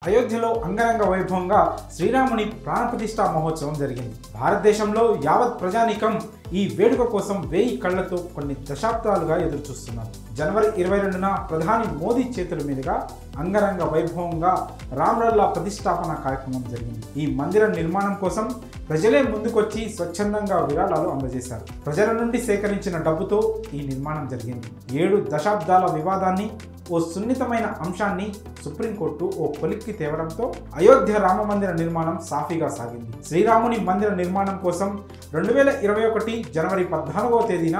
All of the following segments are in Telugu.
అయోధ్యలో అంగరంగ వైభవంగా శ్రీరాముని ప్రాణప్రతిష్ఠా మహోత్సవం జరిగింది. భారతదేశంలో యావత్ ప్రజానీకం ఈ వేడుక కోసం 1000 కళ్లతో కొన్ని దశాబ్దాలుగా ఎదురుచూస్తున్నారు. జనవరి 22న ప్రధాని మోదీ చేతుల మీదుగా అంగరంగ వైభవంగా రామ్లల్లా ప్రతిష్టాపన కార్యక్రమం జరిగింది. ఈ మందిర నిర్మాణం కోసం ప్రజలే ముందుకొచ్చి స్వచ్ఛందంగా విరాళాలు అందజేశారు. ప్రజల నుండి సేకరించిన డబ్బుతో ఈ నిర్మాణం జరిగింది. 7 దశాబ్దాల వివాదాన్ని, ఓ సున్నితమైన అంశాన్ని సుప్రీంకోర్టు ఓ కొలిక్కి తేవడంతో అయోధ్య రామ మందిర నిర్మాణం సాఫీగా సాగింది. శ్రీరాముని మందిర నిర్మాణం కోసం 2021 జనవరి 14వ తేదీన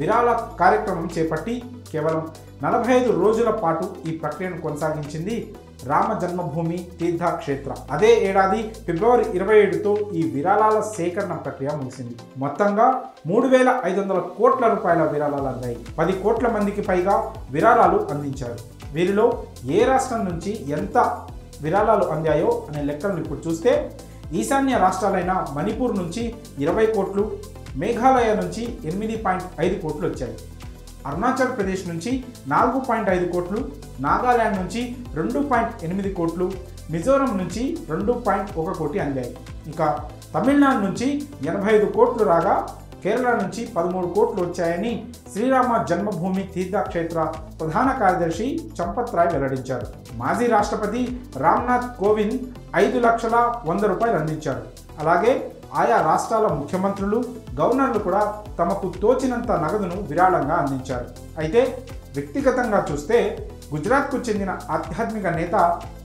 విరాళ కార్యక్రమం చేపట్టి కేవలం 45 రోజుల పాటు ఈ ప్రక్రియను కొనసాగించింది రామ జన్మభూమి తీర్థక్షేత్ర. అదే ఏడాది ఫిబ్రవరి 27తో ఈ విరాళాల సేకరణ ప్రక్రియ ముగిసింది. మొత్తంగా 3500 కోట్ల రూపాయల విరాళాలు అందాయి. 10 కోట్ల మందికి పైగా విరాళాలు అందించారు. వీరిలో ఏ రాష్ట్రం నుంచి ఎంత విరాళాలు అందాయో అనే లెక్కలను ఇప్పుడు చూస్తే ఈశాన్య రాష్ట్రాలైన మణిపూర్ నుంచి 20 కోట్లు, మేఘాలయ నుంచి 8.5 కోట్లు వచ్చాయి. అరుణాచల్ ప్రదేశ్ నుంచి 4.5 కోట్లు, నాగాలాండ్ నుంచి 2.8 కోట్లు, మిజోరం నుంచి 2.1 కోటి అందాయి. ఇక తమిళనాడు నుంచి 85 కోట్లు రాగా కేరళ నుంచి 13 కోట్లు వచ్చాయని శ్రీరామ జన్మభూమి తీర్థక్షేత్ర ప్రధాన కార్యదర్శి చంపత్ రాయ్ వెల్లడించారు. మాజీ రాష్ట్రపతి రామ్నాథ్ కోవింద్ 5,100,000 రూపాయలు అందించారు. అలాగే ఆయా రాష్ట్రాల ముఖ్యమంత్రులు, గవర్నర్లు కూడా తమకు తోచినంత నగదును విరాళంగా అందించారు. అయితే వ్యక్తిగతంగా చూస్తే గుజరాత్కు చెందిన ఆధ్యాత్మిక నేత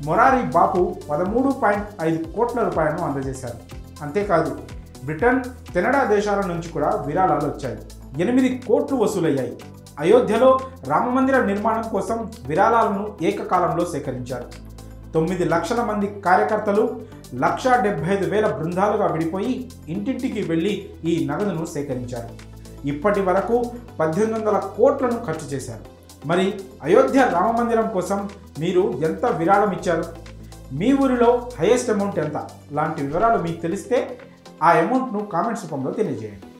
మొరారి బాపు 13.5 కోట్ల రూపాయలను అందజేశారు. అంతేకాదు బ్రిటన్, కెనడా దేశాల నుంచి కూడా విరాళాలు వచ్చాయి. 8 కోట్లు వసూలయ్యాయి. అయోధ్యలో రామమందిర నిర్మాణం కోసం విరాళాలను ఏకకాలంలో సేకరించారు. 9 లక్షల మంది కార్యకర్తలు 1,75,000 బృందాలుగా విడిపోయి ఇంటింటికి వెళ్ళి ఈ నగదును సేకరించారు. ఇప్పటి వరకు 1800 కోట్లను ఖర్చు చేశారు. మరి అయోధ్య రామమందిరం కోసం మీరు ఎంత విరాళం ఇచ్చారు? మీ ఊరిలో హైయెస్ట్ అమౌంట్ ఎంత? లాంటి వివరాలు మీకు తెలిస్తే ఆ అమౌంట్ను కామెంట్స్ రూపంలో తెలియజేయండి.